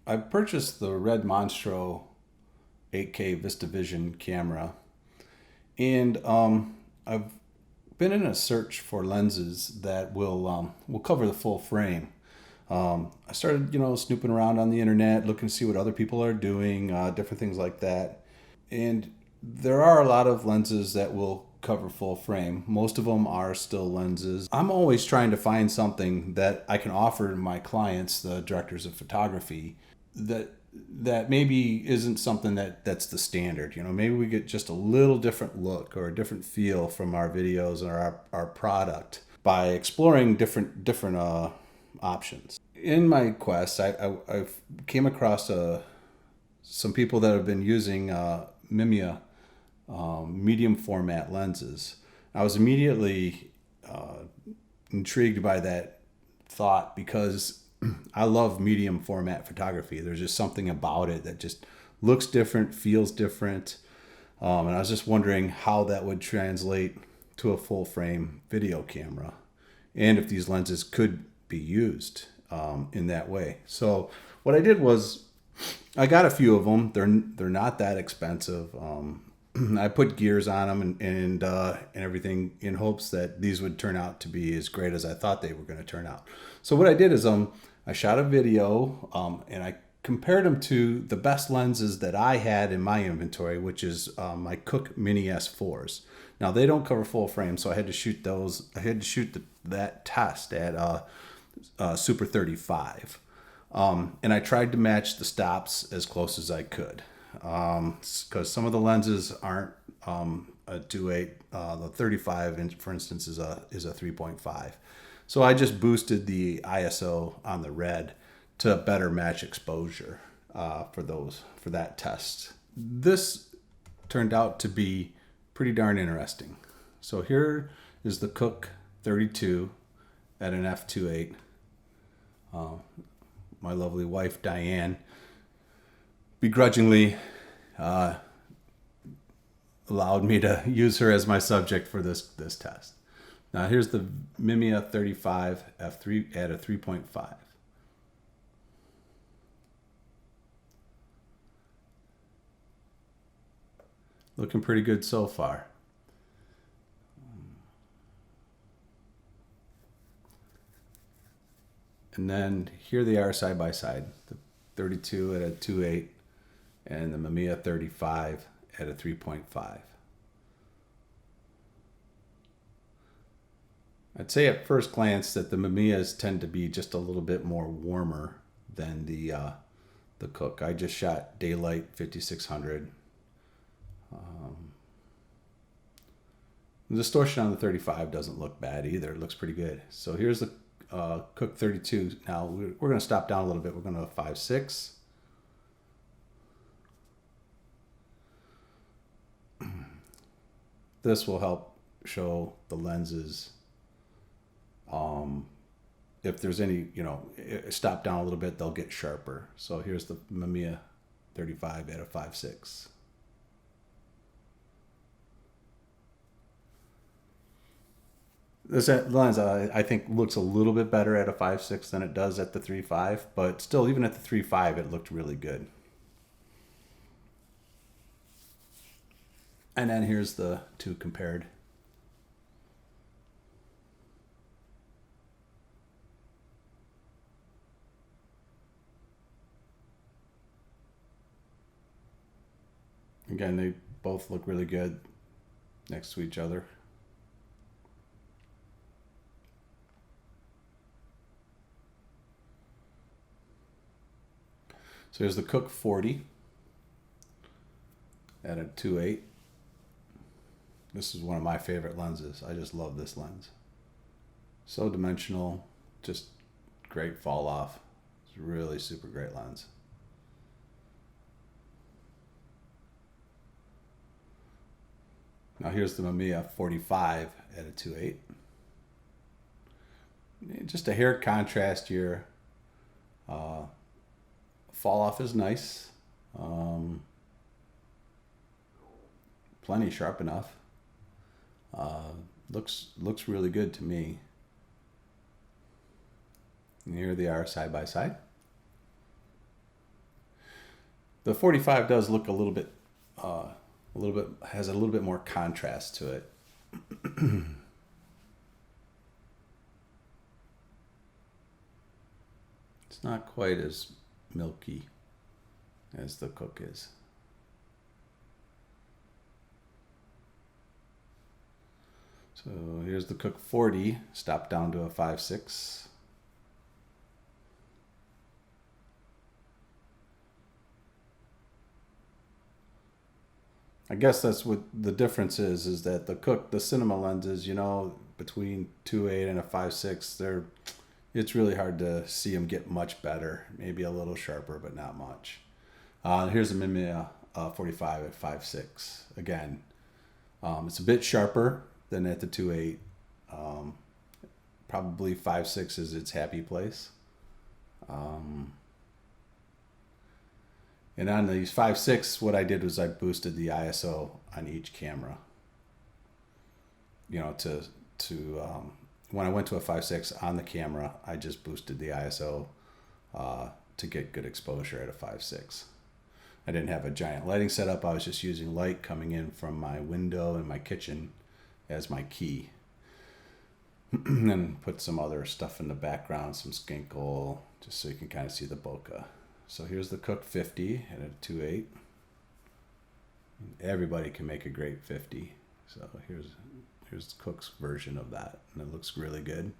I purchased the RED Monstro 8K Vista Vision camera, and I've been in a search for lenses that will cover the full frame. I started, snooping around on the internet, looking to see what other people are doing, different things like that. And there are a lot of lenses that will cover full frame. Most of them are still lenses. I'm always trying to find something that I can offer my clients, the directors of photography, that maybe isn't something that's the standard. Maybe we get just a little different look or a different feel from our videos or our product by exploring different options. In my quest, I came across some people that have been using Mamiya medium format lenses. I was immediately intrigued by that thought because I love medium format photography. There's just something about it that just looks different, feels different. And I was just wondering how that would translate to a full frame video camera and if these lenses could be used in that way. So what I did was I got a few of them. They're not that expensive. I put gears on them and everything in hopes that these would turn out to be as great as I thought they were going to turn out. So what I did is I shot a video and I compared them to the best lenses that I had in my inventory, which is my Cooke Mini S4s. Now they don't cover full frame, so I had to shoot those. I had to shoot that test at Super 35. And I tried to match the stops as close as I could because some of the lenses aren't a 2.8. The 35 inch, for instance, is a 3.5. So I just boosted the ISO on the RED to better match exposure for that test. This turned out to be pretty darn interesting. So here is the Cooke 32 at an f2.8. My lovely wife Diane begrudgingly allowed me to use her as my subject for this test. Now here's the Mamiya 35 f3 at a 3.5. Looking pretty good so far. And then here they are side by side, the 32 at a 2.8 and the Mamiya 35 at a 3.5. I'd say at first glance that the Mamiyas tend to be just a little bit more warmer than the Cooke. I just shot daylight 5600. The distortion on the 35 doesn't look bad either. It looks pretty good. So here's the Cooke 32. Now we're going to stop down a little bit. We're going to 5.6. This will help show the lenses. If there's any, stop down a little bit, they'll get sharper. So here's the Mamiya 35 at a 5.6. This lens, I think, looks a little bit better at a 5.6 than it does at the 3.5, but still, even at the 3.5, it looked really good. And then here's the two compared. Again, they both look really good next to each other. So here's the Cooke 40 at a 2.8. This is one of my favorite lenses. I just love this lens. So dimensional, just great fall off. It's a really super great lens. Now here's the Mamiya 45 at a 2.8. Just a hair contrast here. Fall off is nice. Plenty sharp enough. Looks really good to me. And here they are side by side. The 45 does look has a little bit more contrast to it. It's not quite as milky as the Cooke is. So here's the Cooke 40, stopped down to a 5.6. I guess that's what the difference is that the Cooke, the cinema lenses, you know, between 2.8 and a 5.6, it's really hard to see them get much better. Maybe a little sharper, but not much. Here's a Mamiya 45 at 5.6. Again, it's a bit sharper than at the 2.8. Probably 5.6 is its happy place. And on these 5.6, what I did was I boosted the ISO on each camera. You know, when I went to a 5.6 on the camera, I just boosted the ISO to get good exposure at a 5.6. I didn't have a giant lighting setup. I was just using light coming in from my window in my kitchen as my key. And put some other stuff in the background, some skinkle, just so you can kind of see the bokeh. So here's the Cooke 50 at a 2.8. Everybody can make a great 50. So here's Cooke's version of that, and it looks really good.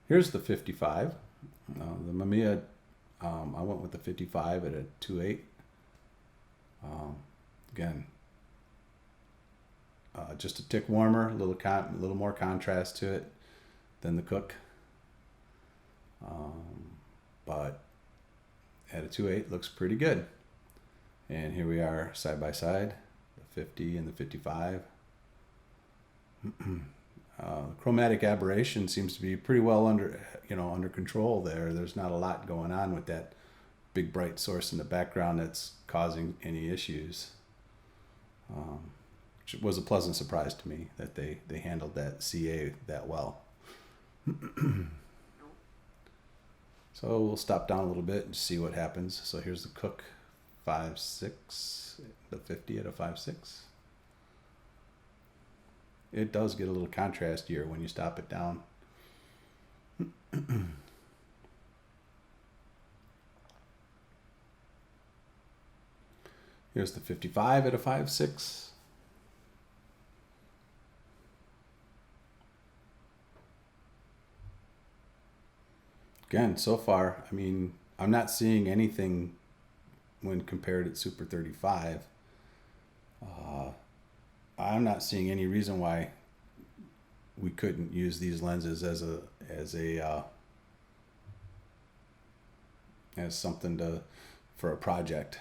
Here's the 55. The Mamiya, I went with the 55 at a 2.8. Again, just a tick warmer, a little more contrast to it than the Cooke. But at a 2.8 looks pretty good. And here we are side by side, the 50 and the 55. Chromatic aberration seems to be pretty well under control there. There's not a lot going on with that big bright source in the background that's causing any issues. Which was a pleasant surprise to me that they handled that CA that well. So we'll stop down a little bit and see what happens. So here's the Cooke 5.6, the 50 at a 5.6. It does get a little contrast here when you stop it down. Here's the 55 at a 5.6. Again, so far, I mean, I'm not seeing anything when compared at Super 35. I'm not seeing any reason why we couldn't use these lenses as something for a project.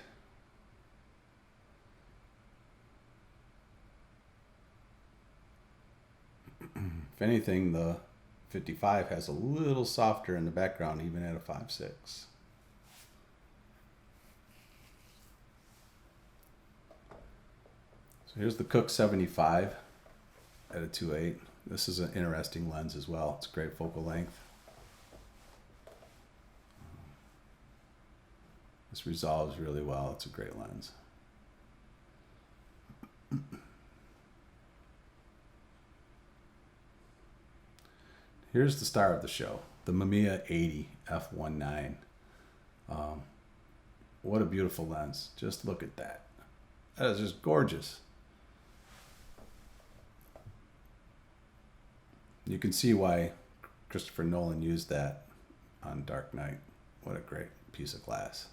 If anything, the 55 has a little softer in the background, even at a 5.6. So here's the Cooke 75 at a 2.8. This is an interesting lens as well. It's a great focal length. This resolves really well. It's a great lens. Here's the star of the show, the Mamiya 80 f1.9. What a beautiful lens. Just look at that. That is just gorgeous. You can see why Christopher Nolan used that on Dark Knight. What a great piece of glass.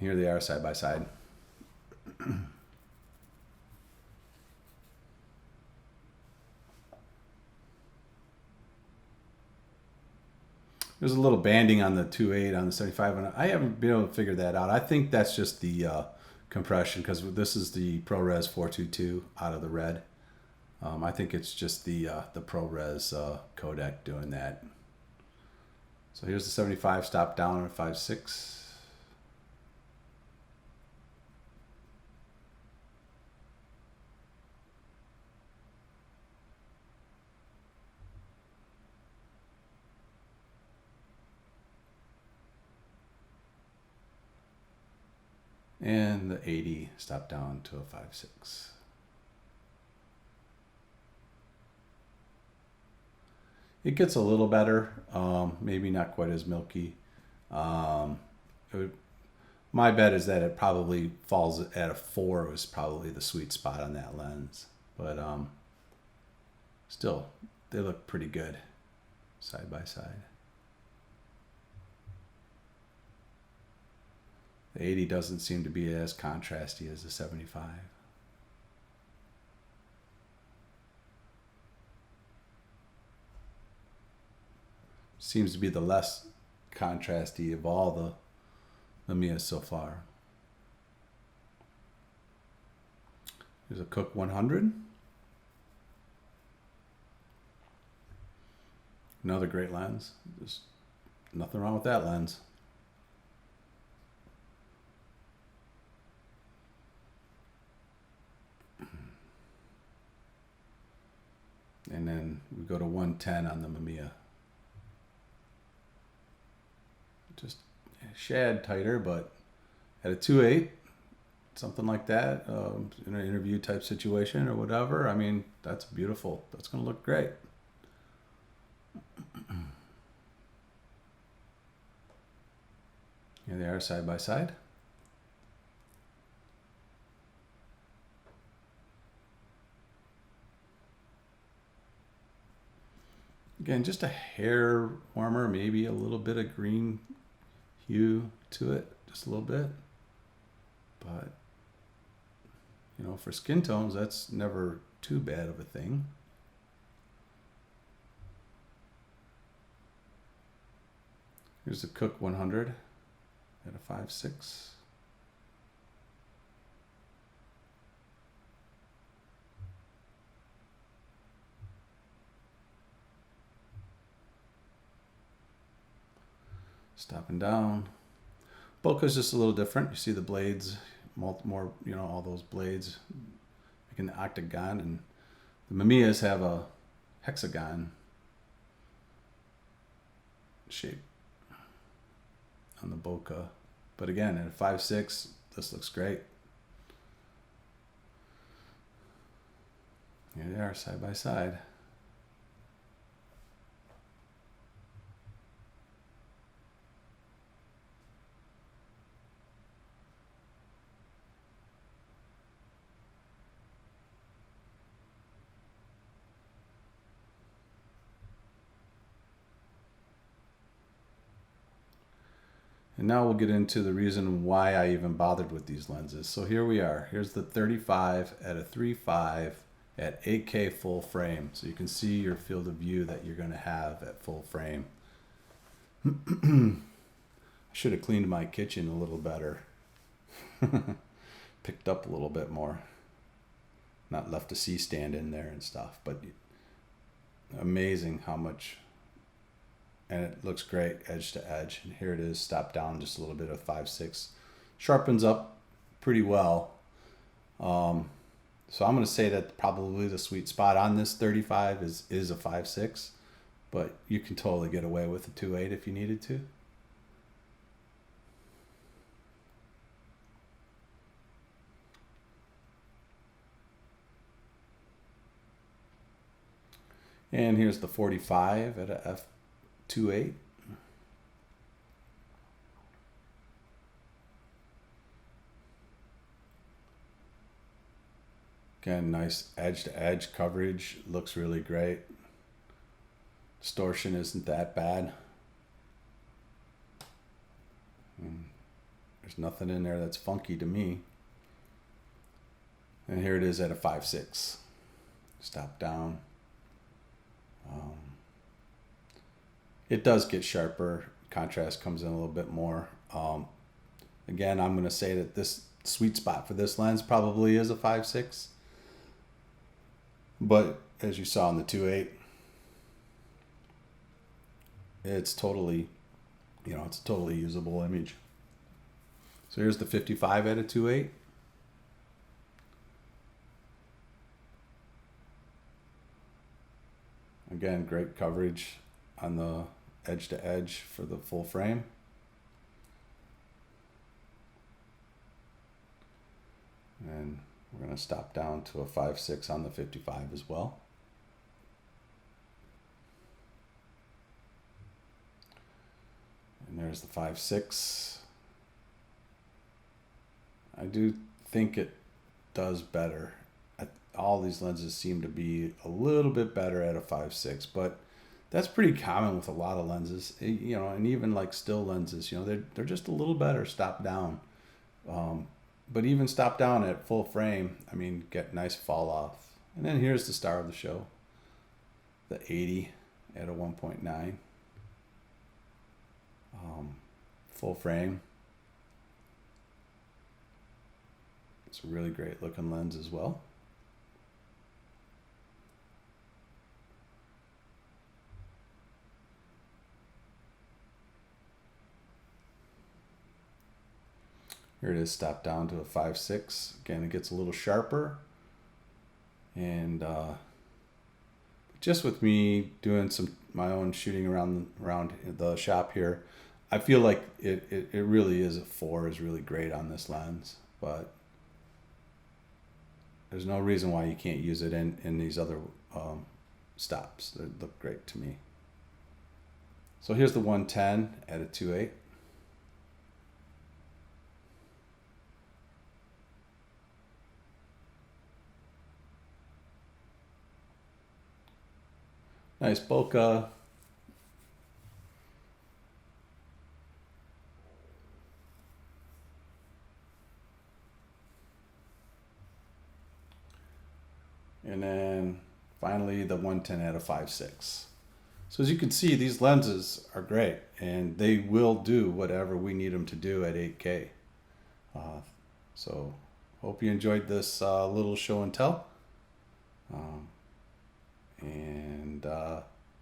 Here they are side by side. There's a little banding on the 2.8 on the 75, and I haven't been able to figure that out. I think that's just the compression, because this is the ProRes 422 out of the RED. I think it's just the ProRes codec doing that. So here's the 75 stop down at 5.6. And the 80 stop down to a 5.6. It gets a little better, maybe not quite as milky. My bet is that it probably falls at a 4 was probably the sweet spot on that lens. But still, they look pretty good side by side. The 80 doesn't seem to be as contrasty as the 75. Seems to be the less contrasty of all the Mamiya so far. There's a Cooke 100. Another great lens. There's nothing wrong with that lens. And then we go to 110 on the Mamiya. Just a shad tighter, but at a 2.8, something like that, in an interview type situation or whatever, I mean, that's beautiful. That's going to look great. Here they are side by side. Again, just a hair warmer, maybe a little bit of green hue to it, just a little bit. But, you know, for skin tones, that's never too bad of a thing. Here's the Cooke 100 at a 5.6. Stopping down. Bokeh's just a little different. You see the blades, more, you know, all those blades making the octagon, and the Mamiyas have a hexagon shape on the bokeh. But again, at a 5.6, this looks great. Here they are side by side. And now we'll get into the reason why I even bothered with these lenses. So here we are. Here's the 35 at a 3.5 at 8K full frame. So you can see your field of view that you're going to have at full frame. I should have cleaned my kitchen a little better. Picked up a little bit more. Not left a C-stand in there and stuff. But amazing how much... And it looks great edge to edge. And here it is, stop down just a little bit of 5.6. Sharpens up pretty well. So I'm going to say that probably the sweet spot on this 35 is a 5.6. But you can totally get away with a 2.8 if you needed to. And here's the 45 at a f2.8. Again, nice edge to edge coverage, looks really great. Distortion isn't that bad. There's nothing in there that's funky to me. And here it is at a 5.6. Stop down. It does get sharper. Contrast comes in a little bit more. Again, I'm going to say that this sweet spot for this lens probably is a 5.6. But as you saw in the 2.8, it's totally, you know, it's a totally usable image. So here's the 55 at a 2.8. Again, great coverage on the edge to edge for the full frame. And we're going to stop down to a 5.6 on the 55 as well. And there's the 5.6. I do think it does better. All these lenses seem to be a little bit better at a 5.6, but that's pretty common with a lot of lenses, you know, and even like still lenses, you know, they're just a little better stop down. But even stop down at full frame, I mean, get nice fall off. And then here's the star of the show, the 80 at a 1.9. Full frame. It's a really great looking lens as well. Here it is, stop down to a 5.6. Again, it gets a little sharper. And just with me doing my own shooting around the shop here, I feel like it really is a 4 is really great on this lens. But there's no reason why you can't use it in these other stops. They look great to me. So here's the 110 at a 2.8. Nice bokeh. And then finally the 110 at a 5.6. So as you can see, these lenses are great and they will do whatever we need them to do at 8K. So hope you enjoyed this little show and tell. And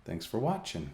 thanks for watching.